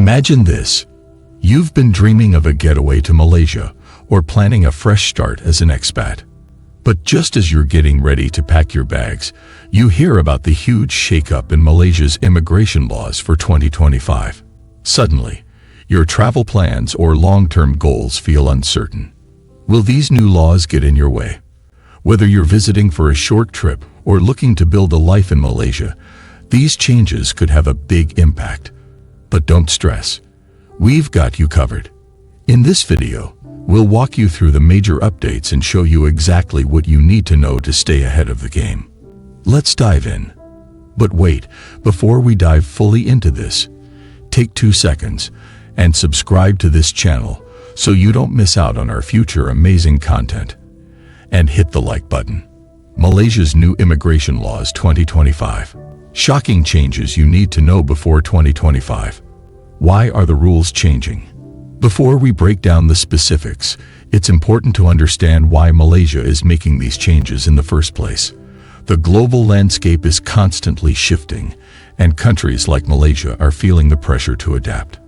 Imagine this. You've been dreaming of a getaway to Malaysia or planning a fresh start as an expat. But just as you're getting ready to pack your bags, you hear about the huge shakeup in Malaysia's immigration laws for 2025. Suddenly, your travel plans or long-term goals feel uncertain. Will these new laws get in your way? Whether you're visiting for a short trip or looking to build a life in Malaysia, these changes could have a big impact. But don't stress. We've got you covered. In this video, we'll walk you through the major updates and show you exactly what you need to know to stay ahead of the game. Let's dive in. But wait, before we dive fully into this, take 2 seconds and subscribe to this channel so you don't miss out on our future amazing content. And hit the like button. Malaysia's new immigration laws 2025. Shocking changes you need to know before 2025. Why are the rules changing? Before we break down the specifics, it's important to understand why Malaysia is making these changes in the first place. The global landscape is constantly shifting, and countries like Malaysia are feeling the pressure to adapt.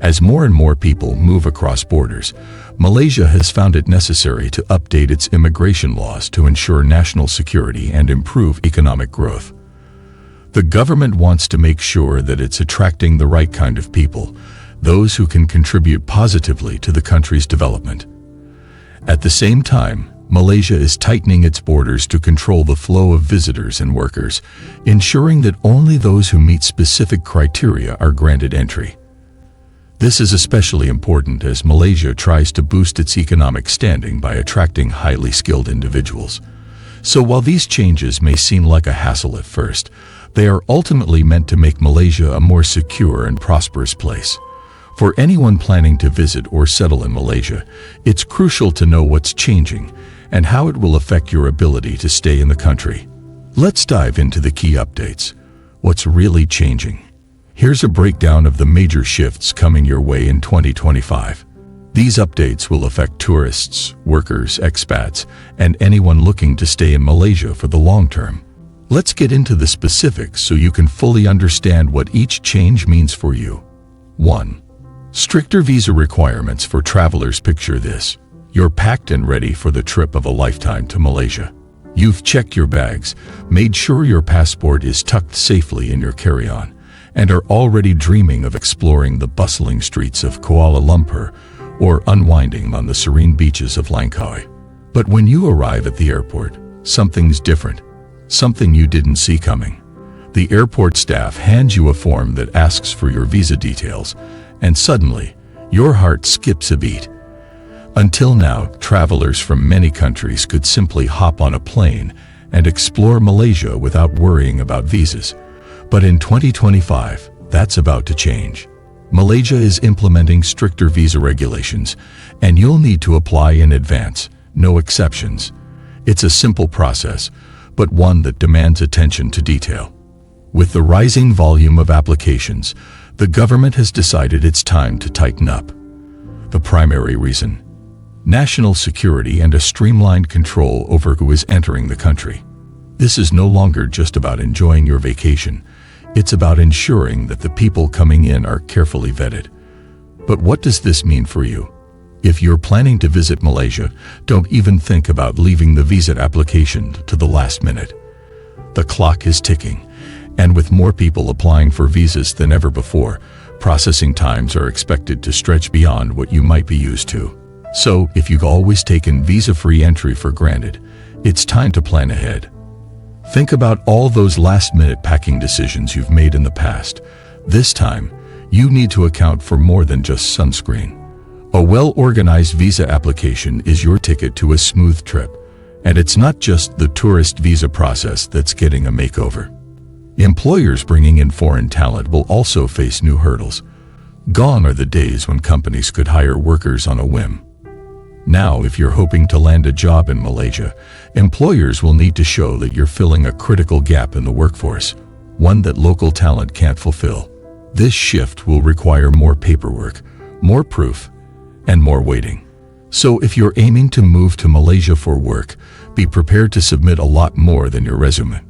As more and more people move across borders, Malaysia has found it necessary to update its immigration laws to ensure national security and improve economic growth. The government wants to make sure that it's attracting the right kind of people, those who can contribute positively to the country's development. At the same time, Malaysia is tightening its borders to control the flow of visitors and workers, ensuring that only those who meet specific criteria are granted entry. This is especially important as Malaysia tries to boost its economic standing by attracting highly skilled individuals. So while these changes may seem like a hassle at first, they are ultimately meant to make Malaysia a more secure and prosperous place. For anyone planning to visit or settle in Malaysia, it's crucial to know what's changing and how it will affect your ability to stay in the country. Let's dive into the key updates. What's really changing? Here's a breakdown of the major shifts coming your way in 2025. These updates will affect tourists, workers, expats, and anyone looking to stay in Malaysia for the long term. Let's get into the specifics so you can fully understand what each change means for you. 1. Stricter visa requirements for travelers. Picture this. You're packed and ready for the trip of a lifetime to Malaysia. You've checked your bags, made sure your passport is tucked safely in your carry-on, and are already dreaming of exploring the bustling streets of Kuala Lumpur or unwinding on the serene beaches of Langkawi. But when you arrive at the airport, something's different, something you didn't see coming. The airport staff hands you a form that asks for your visa details, and suddenly, your heart skips a beat. Until now, travelers from many countries could simply hop on a plane and explore Malaysia without worrying about visas. But in 2025, that's about to change. Malaysia is implementing stricter visa regulations, and you'll need to apply in advance, no exceptions. It's a simple process, but one that demands attention to detail. With the rising volume of applications, the government has decided it's time to tighten up. The primary reason: national security and a streamlined control over who is entering the country. This is no longer just about enjoying your vacation. It's about ensuring that the people coming in are carefully vetted. But what does this mean for you? If you're planning to visit Malaysia, don't even think about leaving the visa application to the last minute. The clock is ticking, and with more people applying for visas than ever before, processing times are expected to stretch beyond what you might be used to. So, if you've always taken visa-free entry for granted, it's time to plan ahead. Think about all those last-minute packing decisions you've made in the past. This time, you need to account for more than just sunscreen. A well-organized visa application is your ticket to a smooth trip, and it's not just the tourist visa process that's getting a makeover. Employers bringing in foreign talent will also face new hurdles. Gone are the days when companies could hire workers on a whim. Now, if you're hoping to land a job in Malaysia, employers will need to show that you're filling a critical gap in the workforce, one that local talent can't fulfill. This shift will require more paperwork, more proof, and more waiting. So if you're aiming to move to Malaysia for work, be prepared to submit a lot more than your resume.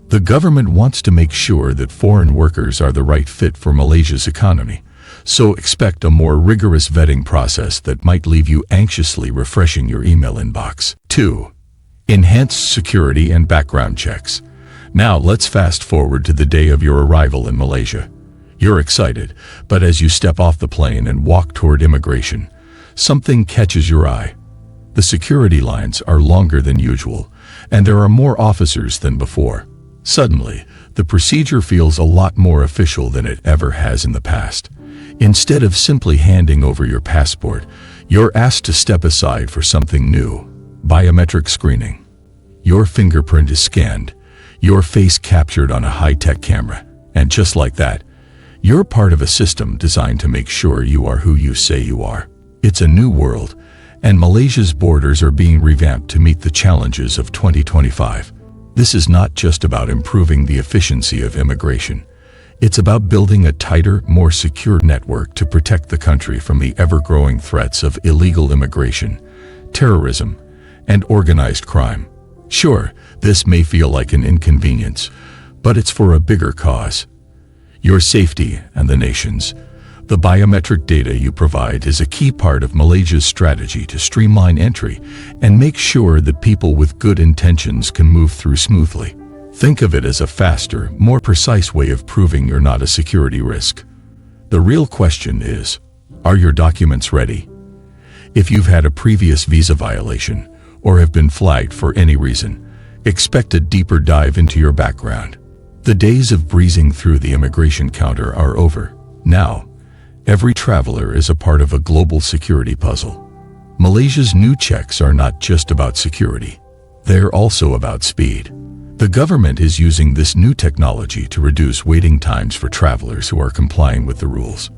The government wants to make sure that foreign workers are the right fit for Malaysia's economy, so expect a more rigorous vetting process that might leave you anxiously refreshing your email inbox. 2. Enhanced security and background checks. Now let's fast forward to the day of your arrival in Malaysia. You're excited, but as you step off the plane and walk toward immigration, something catches your eye. The security lines are longer than usual, and there are more officers than before. Suddenly, the procedure feels a lot more official than it ever has in the past. Instead of simply handing over your passport, you're asked to step aside for something new: biometric screening. Your fingerprint is scanned, your face captured on a high-tech camera, and just like that, you're part of a system designed to make sure you are who you say you are. It's a new world, and Malaysia's borders are being revamped to meet the challenges of 2025. This is not just about improving the efficiency of immigration. It's about building a tighter, more secure network to protect the country from the ever-growing threats of illegal immigration, terrorism, and organized crime. Sure, this may feel like an inconvenience, but it's for a bigger cause: your safety and the nation's. The biometric data you provide is a key part of Malaysia's strategy to streamline entry and make sure that people with good intentions can move through smoothly. Think of it as a faster, more precise way of proving you're not a security risk. The real question is, are your documents ready? If you've had a previous visa violation or have been flagged for any reason, expect a deeper dive into your background. The days of breezing through the immigration counter are over. Now, every traveler is a part of a global security puzzle. Malaysia's new checks are not just about security. They're also about speed. The government is using this new technology to reduce waiting times for travelers who are complying with the rules.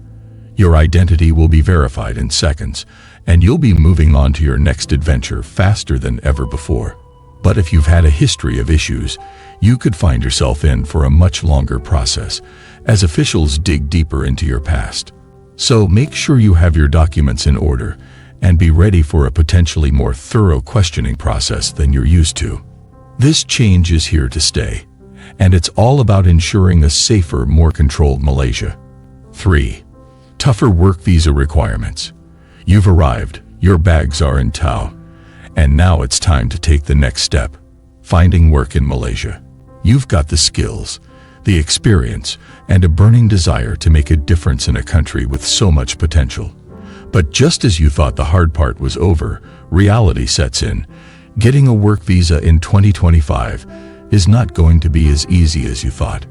Your identity will be verified in seconds, and you'll be moving on to your next adventure faster than ever before. But if you've had a history of issues, you could find yourself in for a much longer process as officials dig deeper into your past. So make sure you have your documents in order and be ready for a potentially more thorough questioning process than you're used to. This change is here to stay, and it's all about ensuring a safer, more controlled Malaysia. 3. Tougher work visa requirements. You've arrived, your bags are in tow, and now it's time to take the next step: finding work in Malaysia. You've got the skills, the experience, and a burning desire to make a difference in a country with so much potential. But just as you thought the hard part was over, reality sets in. Getting a work visa in 2025 is not going to be as easy as you thought.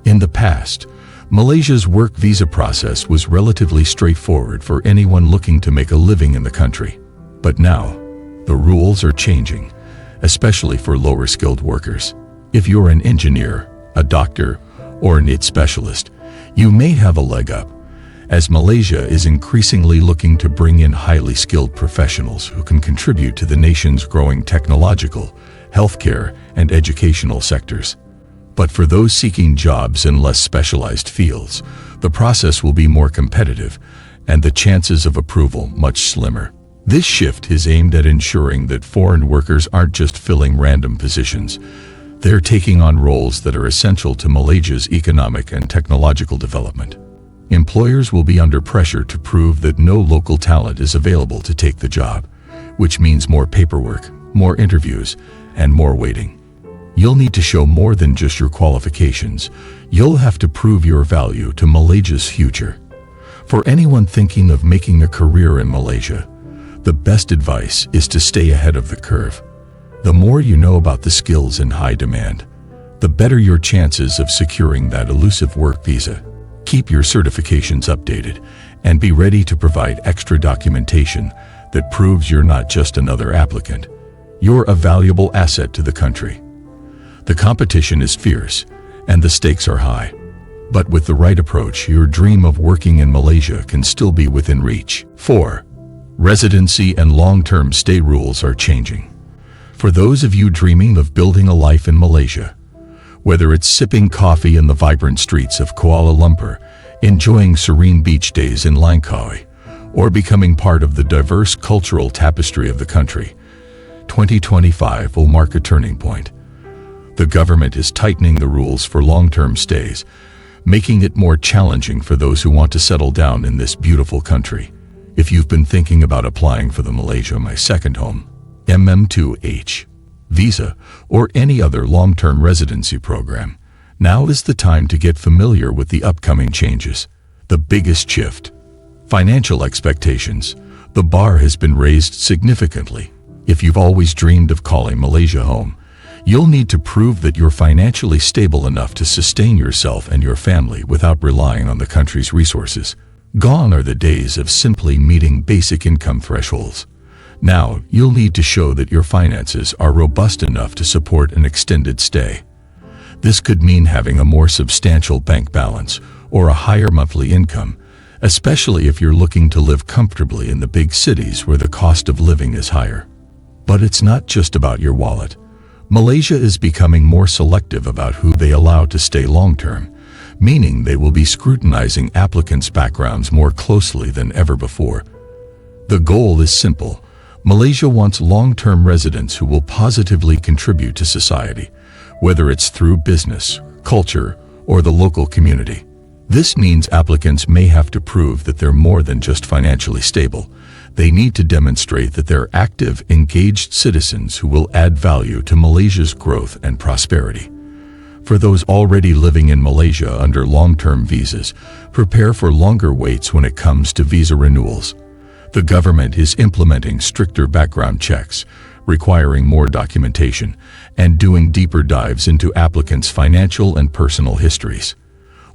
In the past, Malaysia's work visa process was relatively straightforward for anyone looking to make a living in the country. But now, the rules are changing, especially for lower-skilled workers. If you're an engineer, a doctor, or an IT specialist, you may have a leg up, as Malaysia is increasingly looking to bring in highly skilled professionals who can contribute to the nation's growing technological, healthcare, and educational sectors. But for those seeking jobs in less specialized fields, the process will be more competitive and the chances of approval much slimmer. This shift is aimed at ensuring that foreign workers aren't just filling random positions. They're taking on roles that are essential to Malaysia's economic and technological development. Employers will be under pressure to prove that no local talent is available to take the job, which means more paperwork, more interviews, and more waiting. You'll need to show more than just your qualifications. You'll have to prove your value to Malaysia's future. For anyone thinking of making a career in Malaysia, the best advice is to stay ahead of the curve. The more you know about the skills in high demand, the better your chances of securing that elusive work visa. Keep your certifications updated and be ready to provide extra documentation that proves you're not just another applicant. You're a valuable asset to the country. The competition is fierce and the stakes are high. But with the right approach, your dream of working in Malaysia can still be within reach. 4. Residency and long-term stay rules are changing. For those of you dreaming of building a life in Malaysia, whether it's sipping coffee in the vibrant streets of Kuala Lumpur, enjoying serene beach days in Langkawi, or becoming part of the diverse cultural tapestry of the country, 2025 will mark a turning point. The government is tightening the rules for long-term stays, making it more challenging for those who want to settle down in this beautiful country. If you've been thinking about applying for the Malaysia My Second Home MM2H visa or any other long-term residency program, now is the time to get familiar with the upcoming changes. The biggest shift: financial expectations. The bar has been raised significantly. If you've always dreamed of calling Malaysia home, you'll need to prove that you're financially stable enough to sustain yourself and your family without relying on the country's resources. Gone are the days of simply meeting basic income thresholds. Now, you'll need to show that your finances are robust enough to support an extended stay. This could mean having a more substantial bank balance or a higher monthly income, especially if you're looking to live comfortably in the big cities where the cost of living is higher. But it's not just about your wallet. Malaysia is becoming more selective about who they allow to stay long-term, meaning they will be scrutinizing applicants' backgrounds more closely than ever before. The goal is simple. Malaysia wants long-term residents who will positively contribute to society, whether it's through business, culture, or the local community. This means applicants may have to prove that they're more than just financially stable. They need to demonstrate that they're active, engaged citizens who will add value to Malaysia's growth and prosperity. For those already living in Malaysia under long-term visas, prepare for longer waits when it comes to visa renewals. The government is implementing stricter background checks, requiring more documentation, and doing deeper dives into applicants' financial and personal histories.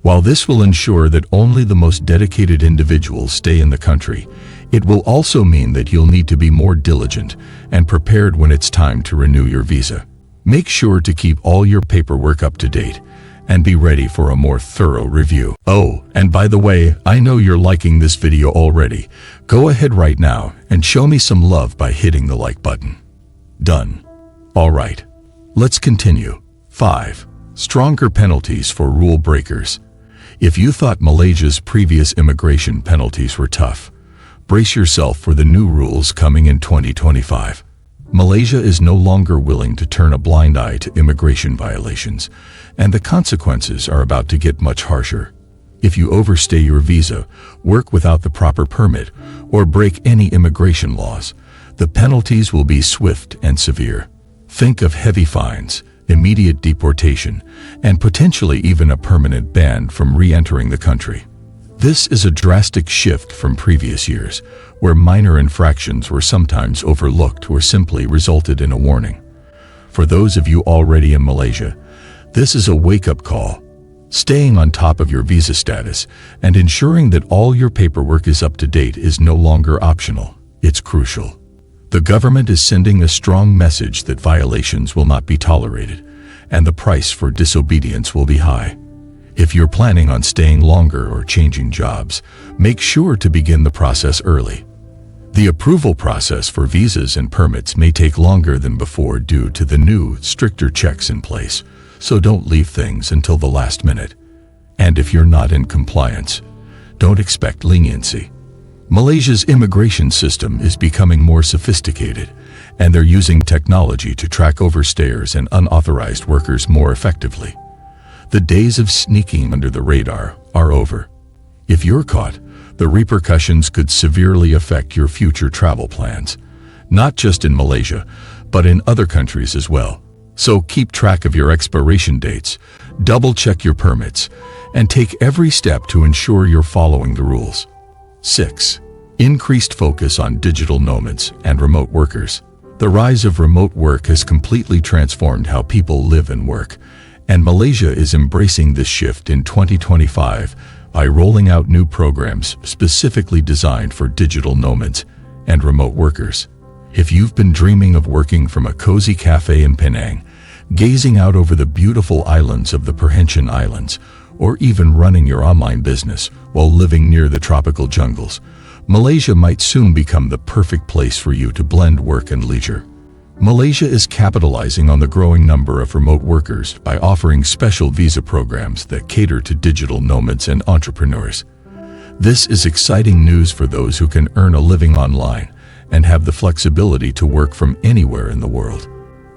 While this will ensure that only the most dedicated individuals stay in the country, it will also mean that you'll need to be more diligent and prepared when it's time to renew your visa. Make sure to keep all your paperwork up to date and be ready for a more thorough review. Oh, and by the way, I know you're liking this video already. Go ahead right now and show me some love by hitting the like button. Done. All right, let's continue. 5. Stronger penalties for rule breakers. If you thought Malaysia's previous immigration penalties were tough, brace yourself for the new rules coming in 2025. Malaysia is no longer willing to turn a blind eye to immigration violations, and the consequences are about to get much harsher. If you overstay your visa, work without the proper permit, or break any immigration laws, the penalties will be swift and severe. Think of heavy fines, immediate deportation, and potentially even a permanent ban from re-entering the country. This is a drastic shift from previous years, where minor infractions were sometimes overlooked or simply resulted in a warning. For those of you already in Malaysia, this is a wake-up call. Staying on top of your visa status and ensuring that all your paperwork is up to date is no longer optional. It's crucial. The government is sending a strong message that violations will not be tolerated, and the price for disobedience will be high. If you're planning on staying longer or changing jobs, make sure to begin the process early. The approval process for visas and permits may take longer than before due to the new, stricter checks in place, so don't leave things until the last minute. And if you're not in compliance, don't expect leniency. Malaysia's immigration system is becoming more sophisticated, and they're using technology to track overstayers and unauthorized workers more effectively. The days of sneaking under the radar are over. If you're caught, the repercussions could severely affect your future travel plans, not just in Malaysia, but in other countries as well. So keep track of your expiration dates, double-check your permits, and take every step to ensure you're following the rules. 6. Increased focus on digital nomads and remote workers. The rise of remote work has completely transformed how people live and work, and Malaysia is embracing this shift in 2025 by rolling out new programs specifically designed for digital nomads and remote workers. If you've been dreaming of working from a cozy cafe in Penang, gazing out over the beautiful islands of the Perhentian Islands, or even running your online business while living near the tropical jungles, Malaysia might soon become the perfect place for you to blend work and leisure. Malaysia is capitalizing on the growing number of remote workers by offering special visa programs that cater to digital nomads and entrepreneurs. This is exciting news for those who can earn a living online and have the flexibility to work from anywhere in the world.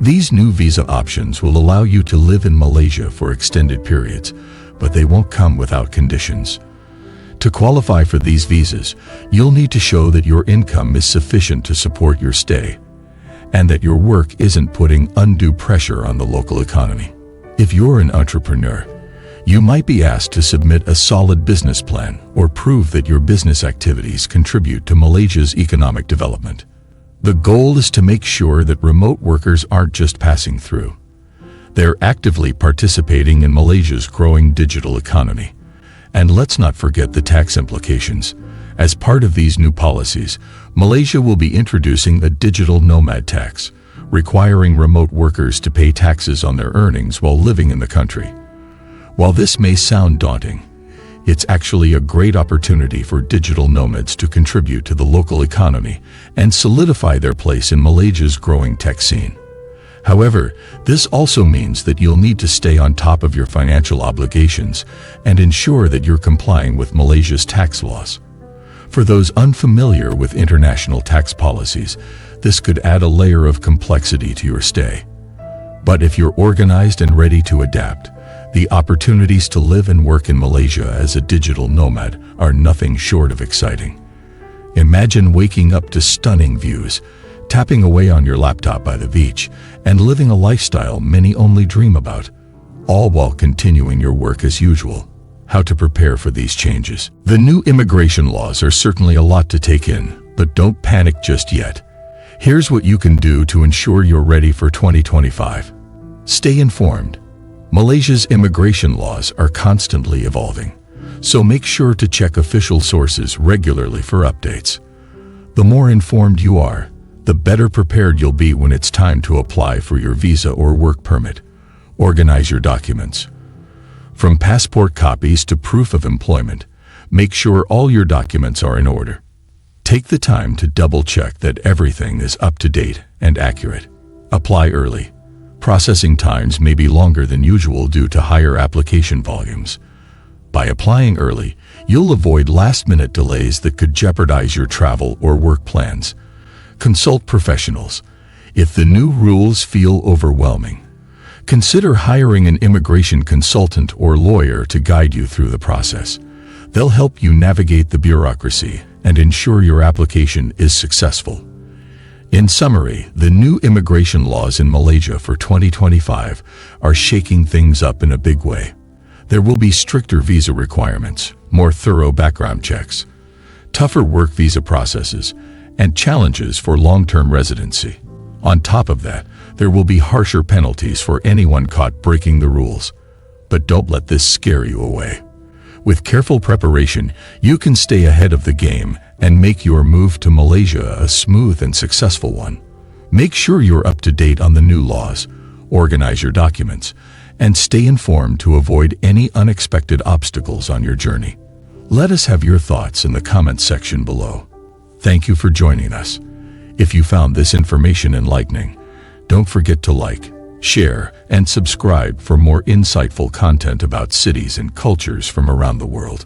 These new visa options will allow you to live in Malaysia for extended periods, but they won't come without conditions. To qualify for these visas, you'll need to show that your income is sufficient to support your stay, and that your work isn't putting undue pressure on the local economy. If you're an entrepreneur, you might be asked to submit a solid business plan or prove that your business activities contribute to Malaysia's economic development. The goal is to make sure that remote workers aren't just passing through. They're actively participating in Malaysia's growing digital economy. And let's not forget the tax implications. As part of these new policies, Malaysia will be introducing a digital nomad tax, requiring remote workers to pay taxes on their earnings while living in the country. While this may sound daunting, it's actually a great opportunity for digital nomads to contribute to the local economy and solidify their place in Malaysia's growing tech scene. However, this also means that you'll need to stay on top of your financial obligations and ensure that you're complying with Malaysia's tax laws. For those unfamiliar with international tax policies, this could add a layer of complexity to your stay. But if you're organized and ready to adapt, the opportunities to live and work in Malaysia as a digital nomad are nothing short of exciting. Imagine waking up to stunning views, tapping away on your laptop by the beach, and living a lifestyle many only dream about, all while continuing your work as usual. How to prepare for these changes? The new immigration laws are certainly a lot to take in, but don't panic just yet. Here's what you can do to ensure you're ready for 2025. Stay informed. Malaysia's immigration laws are constantly evolving, so make sure to check official sources regularly for updates. The more informed you are, the better prepared you'll be when it's time to apply for your visa or work permit. Organize your documents. From passport copies to proof of employment, make sure all your documents are in order. Take the time to double-check that everything is up to date and accurate. Apply early. Processing times may be longer than usual due to higher application volumes. By applying early, you'll avoid last-minute delays that could jeopardize your travel or work plans. Consult professionals. If the new rules feel overwhelming, consider hiring an immigration consultant or lawyer to guide you through the process. They'll help you navigate the bureaucracy and ensure your application is successful. In summary, the new immigration laws in Malaysia for 2025 are shaking things up in a big way. There will be stricter visa requirements, more thorough background checks, tougher work visa processes, and challenges for long-term residency. On top of that, there will be harsher penalties for anyone caught breaking the rules. But don't let this scare you away. With careful preparation, you can stay ahead of the game and make your move to Malaysia a smooth and successful one. Make sure you're up to date on the new laws, organize your documents, and stay informed to avoid any unexpected obstacles on your journey. Let us have your thoughts in the comments section below. Thank you for joining us. If you found this information enlightening, don't forget to like, share, and subscribe for more insightful content about cities and cultures from around the world.